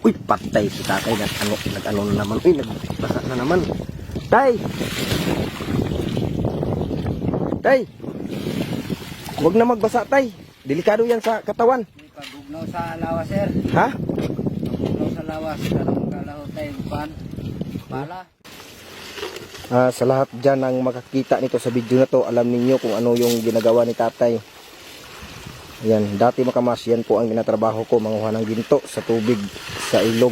Uy, patay si tatay. Nag-ano na naman. Uy, nagbasa na naman. Tay! Tay! Huwag na magbasa, tay. Delikado yan sa katawan. Pagugnaw sa lawas, sir. Ha? Pagugnaw sa lawas. Karong kalaho tayo, pan. Pala. Sa lahat dyan ang makakita nito sa video na to, alam ninyo kung ano yung ginagawa ni tatay. Ayan, dati makamas, yan po ang ginatrabaho ko, manguha ng ginto sa tubig, sa ilog.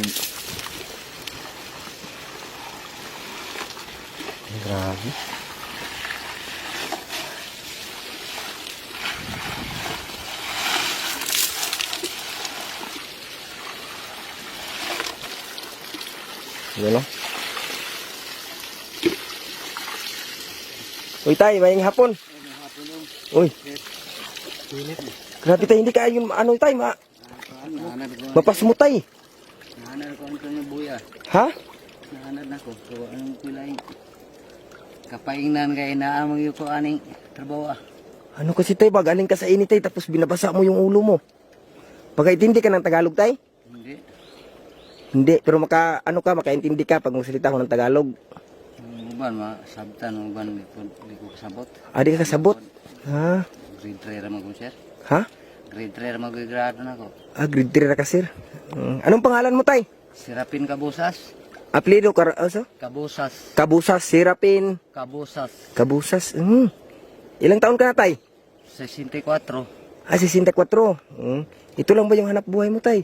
Grabe. Yan o. Uy tay, maying hapon. Uy. Grabe tay, hindi ka yun ano tay, mapas mo tay. Nahanad ko ang buya. Ha? Nahanad na ko. So, anong pilay? Kapaingnan kay naamang yung ko aning trabaho. Ano kasi tay, galing ka sa init tay, tapos binabasa mo yung ulo mo. Pagkaintindi ka ng Tagalog tay? Hindi. Hindi, pero makaintindi ka pag magsalita ko ng Tagalog. Uban, sabtan, uban, di ko kasabot. Di ka kasabot? Ha? Grade 3 ramag ko, sir. Ha? Grade 3 ramag ko, grado na ko. Grade 3 na ka sir. Anong pangalan mo tay? Sirapin Kabusas. Apelido also? Kabusas. Kabusas, Sirapin. Kabusas. Kabusas. Ilang taon ka na tay? 64. 64. Ito lang ba yung hanap buhay mo tay?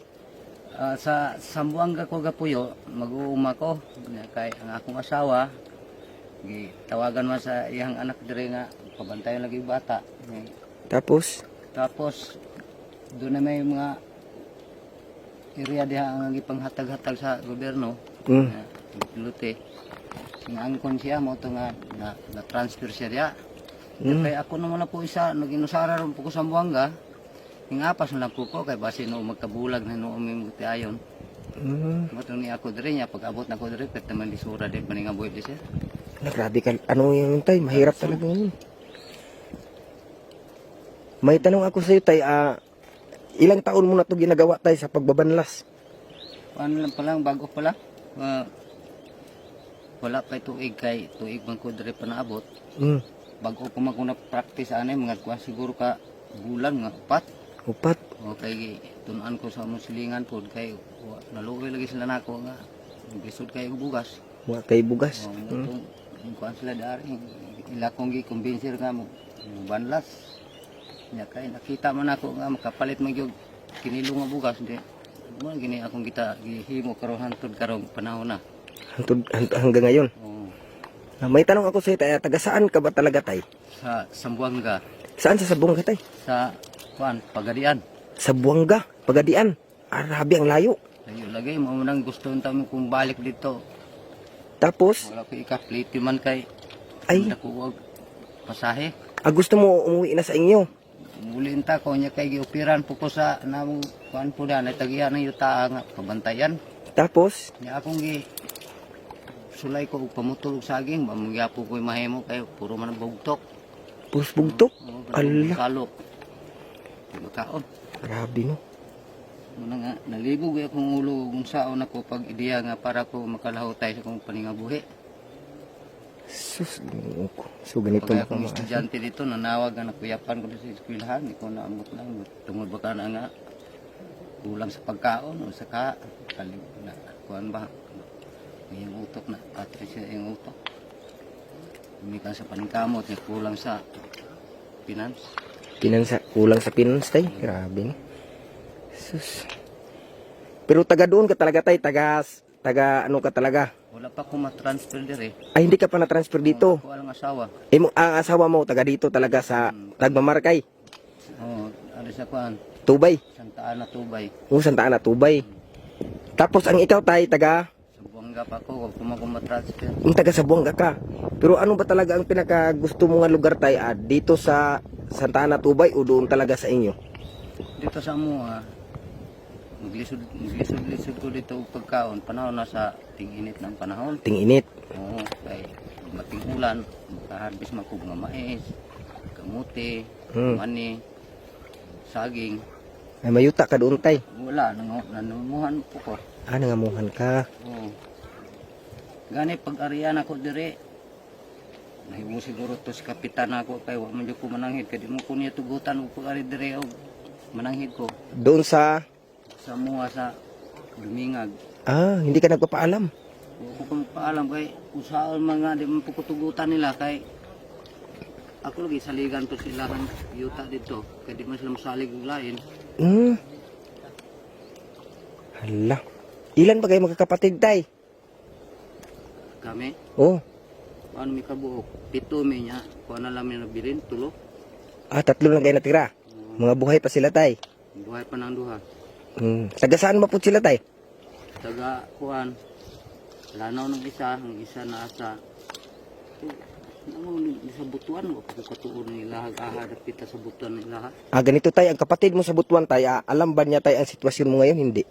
Sa Sambuanga ko gapuyo, mag-uuma ko. Kay ang akong asawa, tawagan man sa iyang anak dire nga, pabantayan lagi bata. Tapos Doon na may mga area diha ang ipanghatag-hatag sa gobyerno. Lute. Singangkon siya mo to nga na-transfer siya diha. Kaya ako naman na po isa, nag-inusara rin po ko sa Sambuanga. Apas na lang po ko, kay base no magkabulag na no umimuti ayon. Matong ni ako dire niya, pag abot na ko dire, pwede naman disura din paningabuhi di siya. Grabe ka, ano yun tay? Mahirap talaga yun. May tanong ako sa iyo tay, ilang taon mo na ito ginagawa tay sa pagbabanlas? Paano lang pa lang, bago pa lang. Wala pa tuig kay tuig man ko dire pa naabot. Bago ko practice anay mga kuha siguro ka bulan nga upat. O kay tunan ko sa musilingan po kay naluoy lagi sila nako nga bisod kay bugas. Wa kay bugas. Kuan sila dari ila kong gi-convince nga mo banlas. Nya kay nakita man ako nga makapalit man gyud kinilo nga bugas di. Mo gini akong kita gihimo karon hantod karong panahon na. Hanggang ngayon. May tanong ako sa iyo tay, taga saan ka ba talaga tay? Sa Sambuanga. Saan sa Sambuanga tay? Sa Pagadian. Sa Buanga, Pagadian. Arabi ang layo. Layo lagi mo nang gusto nang kung balik dito. Tapos wala ko ika-plate man kay nakuwag pasahe. Gusto mo umuwi na sa inyo? Mulin ta ko nya kay giupiran po ko sa namong kuan po na tagihan ng yuta nga pabantayan. Tapos Nya akong gi sulay ko og pamutol og saging, mamugyapo ko mahimo kay puro man bugtok. Puros bugtok? Allah. Salok. Makaon. Grabe no. Muna nga, nalibog akong ulo kung saon ako pag ideya nga para ko makalaho tayo sa kong paningabuhi. Sus, so ganito pag akong estudyante dito, nanawag nga nakuyapan ko sa eskwelahan, hindi ko naamot lang. Tungod ba ka na nga, kulang sa pagkaon o sa kuhan ba, yung utok na, Patricia yung utok. Hindi ka sa paningkamot, kulang sa finance. Kulang sa finance tay, grabe. Sus. Pero taga doon ka talaga tay, taga ano ka talaga? Wala pa akong matransfer dire. Ay hindi ka pa na-transfer dito? Ako ang asawa. Ang asawa mo taga dito talaga sa Tagmamarkay? Ano sa kuhan? Tubay? Santa Ana Tubay. Santa Ana Tubay. Tapos ang ikaw tay, taga? Sa Buanga pa ako, kung ako matransfer. Taga sa Buanga ka. Pero ano ba talaga ang pinaka gusto mo nga lugar tay? Dito sa Santa Ana Tubay o doon talaga sa inyo? Dito sa mo maglisod ko dito og pagkaon panahon na sa ting-init ng panahon. Ting-init? Oo, kay mating ulan, makaharbis makog nga mais, kamuti, mani, saging. Ay mayuta ka doon tay. Wala, nanumuhan po ko. Nangamuhan ka. Oo. Gani pag-arian ako dire. Nahibo siguro to si kapitan ako kay wa man jud ko mananghid kay di mo ko niya tugutan og pag-ari dire og mananghid ko Doon sa sa mga sa Dumingag. hindi ka nagpapaalam. Wa ko paalam kay usaon mga di man po ko tugutan nila kay ako lagi saligan to silahan yuta dito kay di man sila masalig og lain. Hala. Ilan ba kayo magkakapatid tay? Kami Oh. ano mi kabuok 7 mi nya kuan na lang mi nabilin tulo. 3 lang kayo natira. Mga buhay pa sila tay. Buhay pa nang duha. Taga saan ba po sila tay? Taga kuan lanaw ng isa, ang isa na asa ano ni sa butuan ko katuon ni lahag aha dapita sa butuan ni lahat. Ganito tay, ang kapatid mo sa Butuan tay, alam ba niya tay ang sitwasyon mo ngayon? Hindi.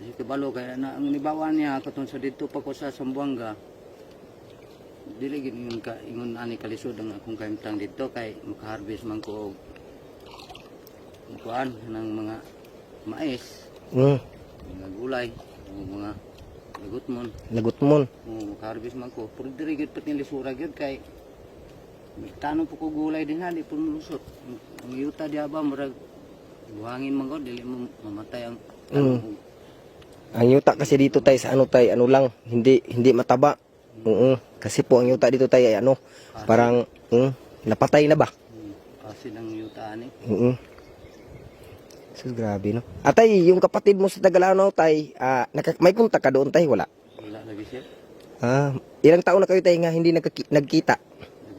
Si kabalo kaya na ang nibawan niya katon sa dito pa ko sa Sambuanga. Dili gid ingon ani kalisod ang akong kaimtang dito kay makaharvest man ko og kuan ng mga mais, mga gulay, o mga Lagutmon. Makaharvest man ko. Pero diri gid pati lisura gid kay tanong po ko gulay din ha, di po lusot. Ang yuta di ba murag buhangin man ko dili mo mamatay ang Ang yuta kasi dito tay sa ano tay, ano lang, hindi mataba. Kasi po ang yuta dito tay ay ano, parang napatay na ba? Asin ang yuta ani. So, grabe no. Atay, yung kapatid mo sa Tagalanaw tay, may kontak ka doon tay, wala? Wala lagi siya. Ilang taon na kayo tay nga hindi nagkita?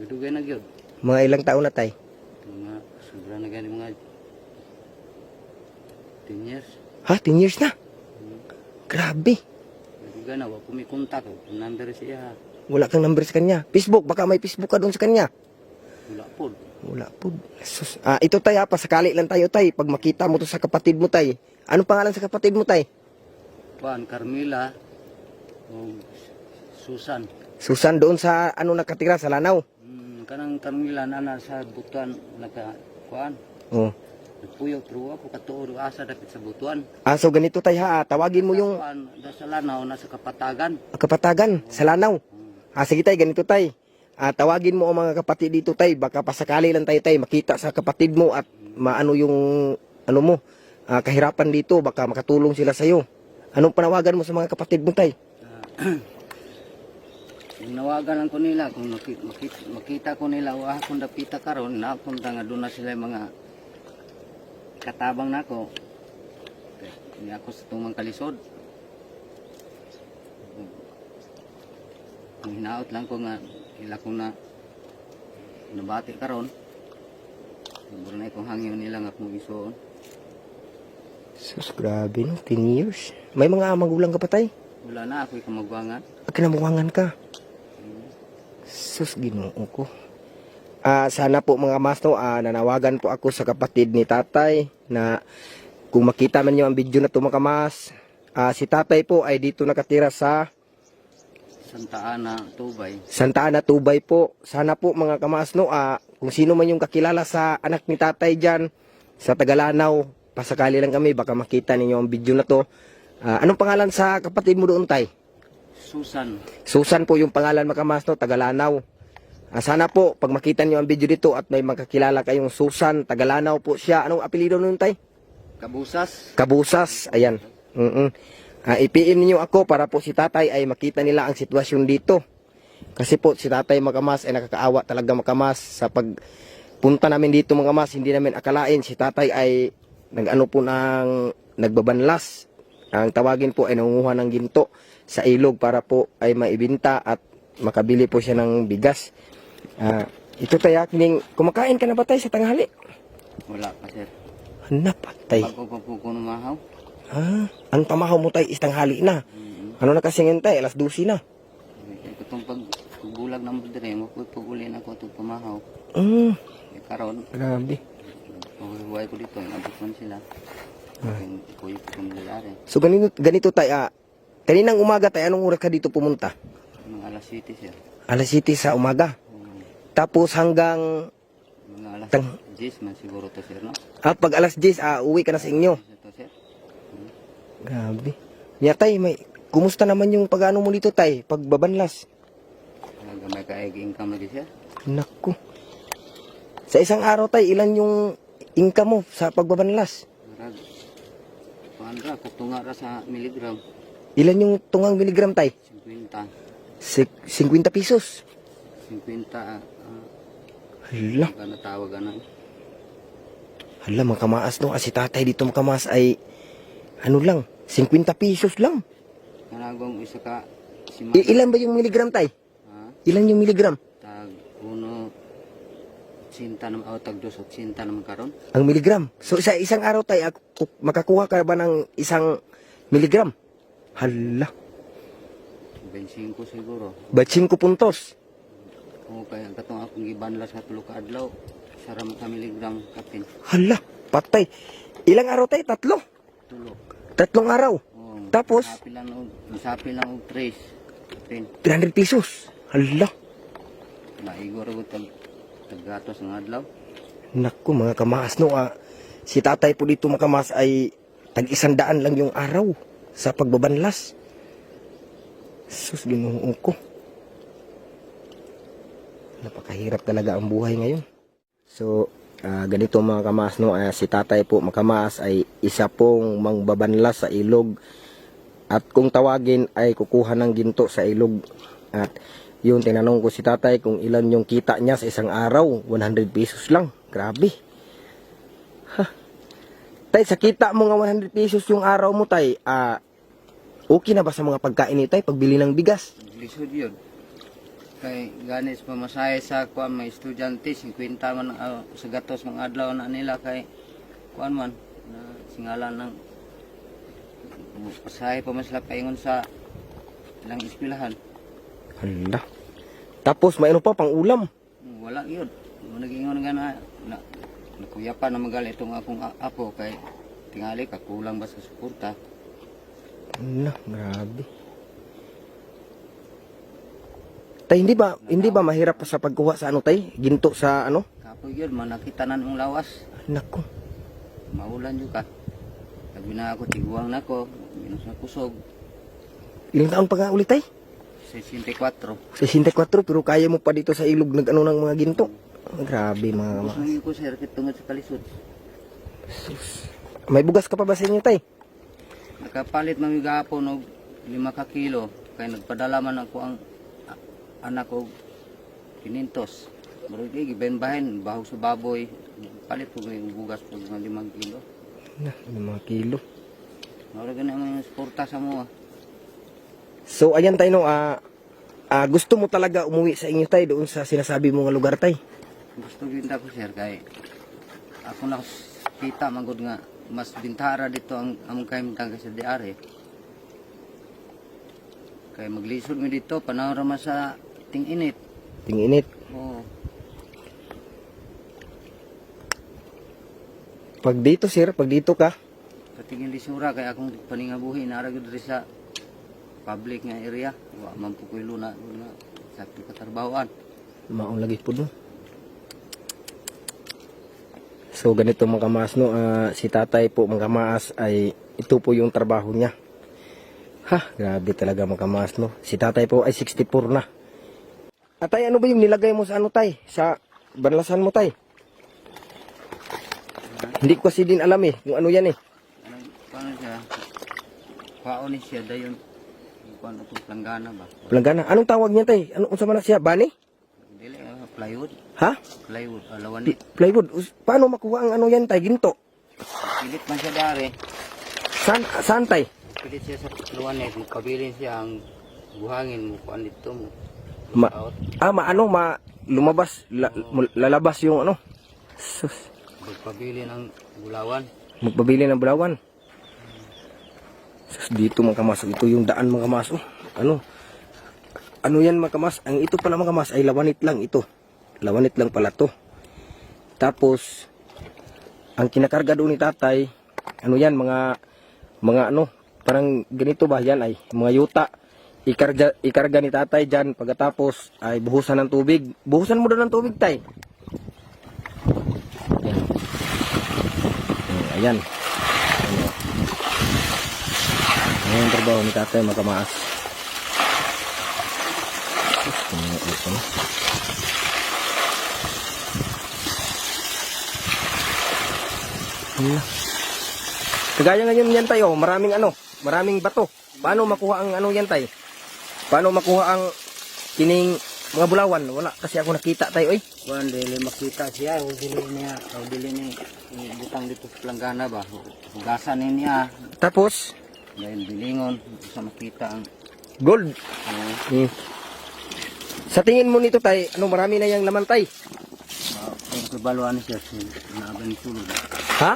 Nagdugay na gyud. Mga ilang taon na tay? Mga sobra na gani mga 10 years. 10 years na? Grabe. Nagdugay na wa ko may kontak ko. Number siya. Wala kang number sa kanya. Facebook, baka may Facebook ka doon sa kanya. Wala po. Wala po. Sus. Ito tay, pasakali lang tayo tay. Pag makita mo to sa kapatid mo tay. Anong pangalan sa kapatid mo tay? Juan Carmela o Susan. Susan, doon sa ano nakatira sa Lanao. Kanang Carmela na sa Butuan kuan. Oh. Nagpuyo pero ako katuod asa dapit sa Butuan. So ganito tay ha, tawagin mo yung Kuan sa Lanao na sa Kapatagan. kapatagan sa Lanao. Sige tay, ganito tay. Tawagin mo ang mga kapatid dito tay, baka pasakali lang tayo tay makita sa kapatid mo at maano yung ano mo, kahirapan dito, baka makatulong sila sa iyo. Anong panawagan mo sa mga kapatid mo tay? Nawagan lang ko nila kung makita ko nila wa akong dapita karon na punta nga doon na sila mga katabang nako. Ni ako sa tumang kalisod. Ang hinaot lang ko nga ila ko na nabati karon. Siguro na ikong hangin nila nga kung isuon. Sus, grabe no, 10 years. May mga magulang ka pa tay? Wala na ako'y kamagwangan. Kinamuwangan ka. Sus, Ginoo ko. Sana po mga masto, nanawagan po ako sa kapatid ni tatay na kung makita man niyo ang video na to mga kamas, si tatay po ay dito nakatira sa Santa Ana, Tubay. Santa Ana, Tubay po. Sana po mga kamas no, kung sino man yung kakilala sa anak ni tatay dyan, sa Tagalanaw, pasakali lang kami, baka makita ninyo ang video na to. Anong pangalan sa kapatid mo doon tay? Susan. Susan po yung pangalan mga kamas no, Tagalanaw. Sana po, pag makita niyo ang video dito at may magkakilala kayong Susan, Tagalanaw po siya. Anong apelido nun tay? Kabusas. Kabusas, ayan. I-PM niyo ako para po si tatay ay makita nila ang sitwasyon dito. Kasi po si tatay mga kamas ay nakakaawa talaga mga kamas. Sa pagpunta namin dito mga kamas, hindi namin akalain si tatay ay nagbabanlas. Ang tawagin po ay nangunguha ng ginto sa ilog para po ay maibinta at makabili po siya ng bigas. Ito tayo, kumakain ka na ba tayo sa tanghali? Wala pa sir. Hanap tay. Bago pa po ko numahaw. Ang pamahaw mo tay is tanghali na. Ano na kasi ngayon tay, alas 12 na. Itong pagbulag ng budre, magpagulin ako itong pamahaw. Karon, Grabe. paghuhuay ko dito, nabot man sila. Ikuy ko lalari. So ganito tay, kaninang umaga tay, anong oras ka dito pumunta? Mga alas 7 sir. Alas 7 sa umaga. Tapos hanggang Mga alas Tang- 10 man siguro to sir, no? Pag alas 10, uwi ka na sa inyo. Ito sir. Grabe. Ya tay, kumusta naman yung pag-ano mo dito tay? Pagbabanlas. Gamay ka egg income lagi sir. Naku. Sa isang araw tay, ilan yung income mo sa pagbabanlas? Marag. Kuan ra kutunga ra sa miligram. Ilan yung tungang miligram tay? 50. 50 pesos. 50 Hala. kana tawag ana. Hala, makamaas no. Si tatay dito makamaas ay ano lang, 50 pesos lang. Kanagong isa ka si Ilan ba yung miligram tay? ha? Ilan yung miligram? Tag uno sinta naman o tag dos sinta naman karon. Ang miligram. So sa isang araw tay, makakuha ka ba ng isang miligram? Hala. 25 siguro. Ba't 5 puntos? O kaya katong akong gibanlas sa tulo ka adlaw. Saram ka miligram kapin. Hala, patay. Ilang araw tay? 3? Tulo. 3 araw. Oh, Tapos? Sapi lang og 3. Kapin. 300 pesos. Hala. Maigor ko tagatos ng adlaw. Naku, mga kamaas no. Si tatay po dito makamaas ay tag-100 lang yung araw sa pagbabanlas. Sus, Ginoo ko. Napakahirap talaga ang buhay ngayon. So, ganito mga kamaas no. Si tatay po makamaas ay isa pong mangbabanlas sa ilog. At kung tawagin ay kukuha ng ginto sa ilog. At yun, tinanong ko si tatay kung ilan yung kita niya sa isang araw. 100 pesos lang. Grabe. Ha. Tay, sa kita mo nga 100 pesos yung araw mo tay, okay na ba sa mga pagkain ni tay? Pagbili ng bigas? Lisod yun. Kay ganis pamasahe sa kuan may estudyante 50 man sa gatos mga adlaw na nila kay kuan man na singalan ng pasahe pa man sila paingon sa ilang eskwelahan. Hala. Tapos may ano pa pang ulam. Wala yun. Nagingon nga na nakuya pa na magali itong akong apo kay tingali kakulang ba sa suporta. Hala, grabe. Tay, hindi ba mahirap pa sa pagkuha sa ano tay? Ginto sa ano? Kapoy yun, manakita na ng lawas. Nako. Maulan yun ka. Sabi na ako, tiguang na ako. Minus na kusog. Ilang taon pa nga ulit tay? 64. 64 pero kaya mo pa dito sa ilog nag ano ng mga ginto. Grabe mga Gusto nyo ko sir, kitungod sa kalisod. May bugas ka pa ba sa inyo tay? Nakapalit mami gapon og 5 ka kilo. Kaya nagpadala man ako ang anak ko 500. Murag gibenbahin baho sa baboy. Palit ko may bugas po ng 5 kilo. Na, 5 kilo. Murag na mga suporta sa mga. So ayan tay no, gusto mo talaga umuwi sa inyo tay doon sa sinasabi mo nga lugar tay? Gusto ginta ko sir kay ako na kita magod nga mas bintara dito ang among kaimtang sa diare. Kay maglisod mi dito panahon ra man sa ting-init. Ting-init. Oo. Pag dito sir, pag dito ka, Katingin lisura kay akong paningabuhi na ra gyud diri sa public nga area. Wa man po koy luna sa katarbahoan. maong lagi po no. So ganito mga kamaas no, si tatay po mga kamaas ay ito po yung trabaho niya. Ha, grabe talaga mga kamaas no. Si tatay po ay 64 na. Atay, ano ba yung nilagay mo sa ano tay? Sa banlasan mo tay? Hindi ko kasi din alam eh, kung ano yan eh. Paano siya? Kwaon ni siya dayon. Kuan ito planggana ba? Planggana. Anong tawag niya tay? Ano unsa man na siya? Bani? Dili plywood. Ha? Plywood, alawanit. Plywood. Paano makuha ang ano yan tay? Ginto? Pilit man siya dari. Saan tay? Pilit siya sa alawanit. Pabilin siya ang buhangin mo kuan dito mo. Out. Lumabas, lalabas yung ano. Sus. Pagpabilin ang bulawan. Magpabili ng bulawan. Sus, dito mga kamas. Ito yung daan mga kamas. Oh, ano yan mga kamas? Ang ito pala mga kamas ay lawanit lang ito. Lawanit lang pala to. Tapos, ang kinakarga doon ni tatay, ano yan, mga ano, parang ganito ba yan ay, mga yuta. Ikarga ni tatay dyan. Pagkatapos ay buhusan ng tubig. Buhusan mo doon ng tubig tay. Ayan. Ano. Ayan yung trabaho ni tatay mga kamaas. Hala. Kagaya ngayon yan tayo, maraming bato. Paano makuha ang ano yan tay? Paano makuha ang kining mga bulawan? Wala kasi ako nakita tayo eh. Kuan dili makita siya, o dili niya, o dili ni butang dito sa planggana ba. Hugasan niya, Tapos, dahil bilingon sa makita ang gold. ano, Sa tingin mo nito tay, ano marami na yung laman tay? kung kabaluan siya, naaban ni sulod. Ha?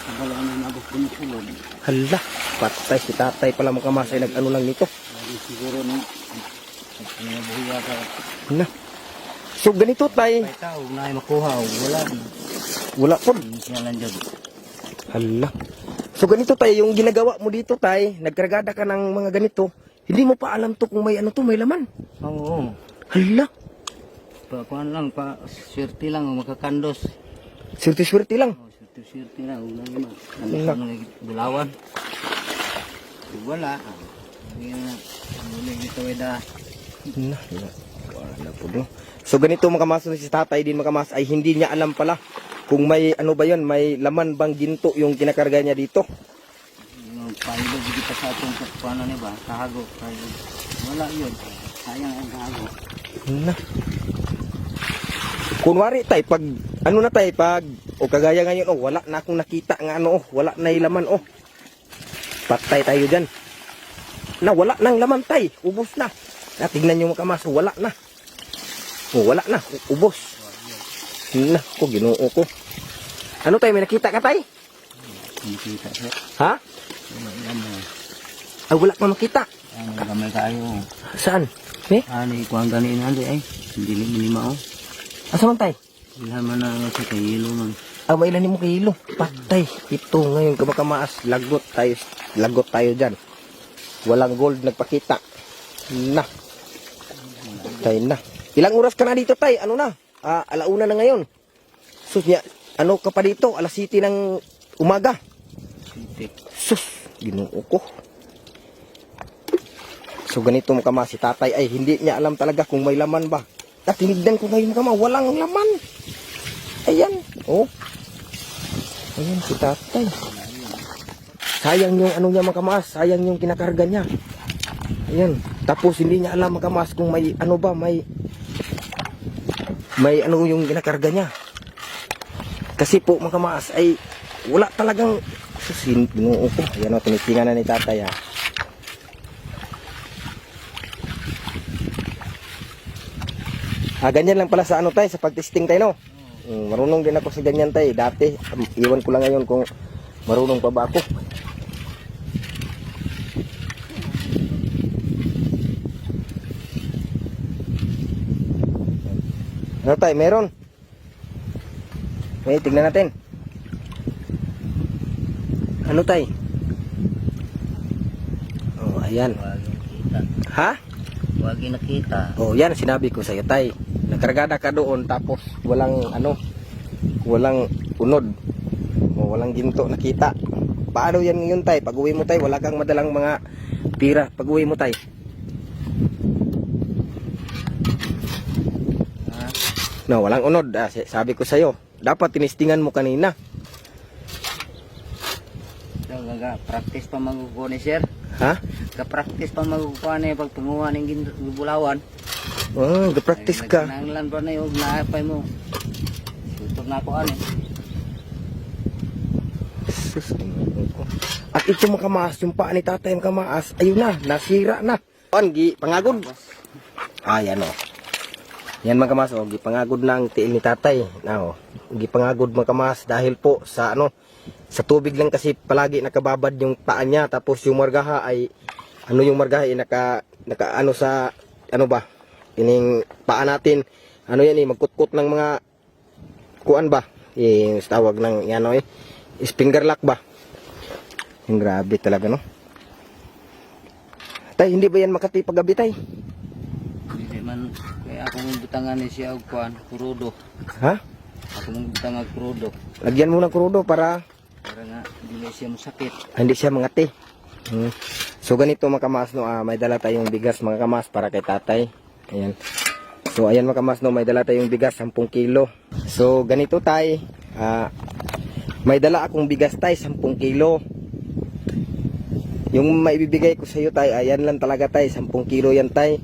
Kabaluan na nabot ko ni sulod. Hala, patay si tatay pala mga kamasay nag-ano lang nito. Lagi siguro no, buhiya ka. Hala. So ganito tay, May tao, na makuha, wala. wala po. Hindi siya lang dyan. Hala. So ganito tay, yung ginagawa mo dito tay, nagkargada ka ng mga ganito, hindi mo pa alam to kung may ano to, may laman. Oo. Hala, Kuan lang, swerte lang, makakandos. swerte-swerte lang. Swerte lang, ulang lima. Ano sa bulawan. Wala. Hindi na, muli dito weda. Hala. Wala po no. So ganito mga kamas, si tatay din mga kamas ay hindi niya alam pala kung may ano ba yun, may laman bang ginto yung kinakarga niya dito. Yung pailo, hindi pa sa atong kuano niya ba? Kahago. Wala yun. Sayang ang kahago. Hala. Kunwari tay, pag ano na tay, pag o kagaya ngayon, oh, wala na akong nakita nga ano, oh, wala na yung laman, oh. Patay tayo dyan. Na, wala nang laman tay, ubos na. Na, tignan nyo mga kamas, wala na. Oh, wala na, ubos. Na, ko, ginoo ko. Ano tay, may nakita ka tay? Hindi kita siya. Ha? Wala yan mo. Ay, wala pa makita. Ano, gamay kayo. Saan? Eh? Ano, ikuang ganin nandi ay. Hindi lima oh. Asa man tay? Ilhan man na nga sa kayilo man. Ah, mailan mo kilo. Patay. Ito ngayon kamakamaas. Lagot tayo dyan. Walang gold nagpakita. Na. Patay na. Ilang oras ka na dito tay? Ano na? Alauna na ngayon. Sus niya, ano ka pa dito? Alas 7 ng umaga. Sitik. Sus, ginoo ko. So ganito mga kama, si tatay ay hindi niya alam talaga kung may laman ba. At tinignan ko ngayon mga kama, walang laman. Ayan, oh. Ayan si tatay. Sayang yung ano niya mga kamas, sayang yung kinakarga niya. Ayan, tapos hindi niya alam mga kamas kung may ano ba, may ano yung kinakarga niya. Kasi po mga kamas ay wala talagang susin, ginoo ko. Ayan o, tinitingan na ni tatay ha. Ganyan lang pala sa ano tayo, sa pagtesting tayo no. Marunong din ako sa ganyan tayo. Dati, iwan ko lang ngayon kung marunong pa ba ako. Ano tayo, meron? Okay, tignan natin. Ano tayo? Oh, ayan. Wagi nakita. Ha? Wagi nakita. Oh, yan sinabi ko sa iyo, tay. Nakargada ka doon tapos walang ano, walang unod. O walang ginto nakita. Paano yan ngayon, tay? Pag-uwi mo, tay, wala kang madalang mga pira. Pag-uwi mo, tay. Ha? No, walang unod. Sabi ko sa iyo, dapat tinistingan mo kanina. Practice pa magkukuha ni sir. Ha? Ka-practice pa magkukuha ni pag panguha ng bulawan. Oh, practice ka. Nagkinanglan pa na yung naapay mo. Tutok na ako ani. Sus, at ito makamaas, yung paa ni tatay makamaas, ayun na, nasira na. Gi pangagod. Yan o. Yan makamaas, o, gi pangagod na ang tiil ni tatay. Na, o, gi pangagod makamaas dahil po sa ano, sa tubig lang kasi palagi nakababad yung paa niya. Tapos yung margaha ay, ano yung margaha ay naka ano sa, ano ba, ining paa natin, ano yan magkutkot ng mga, kuan ba, yung tawag ng, yan o finger lock ba? Yung grabe talaga no. Tay, hindi ba yan Makati paggabi tay? Hindi man kaya ako mong butangan ni siya og kuan, kurudo. Ha? Ako mong butangan kurudo. Lagyan mo ng krudo para para nga dili siya masakit. Hindi siya mangati. So ganito mga kamas no, may dala tayong bigas mga kamas para kay tatay. Ayan. So ayan mga kamas no, may dala tayong bigas 10 kilo. So ganito tay, may dala akong bigas tay 10 kilo. Yung maibibigay ko sa iyo tay, ayan lang talaga tay, 10 kilo yan tay.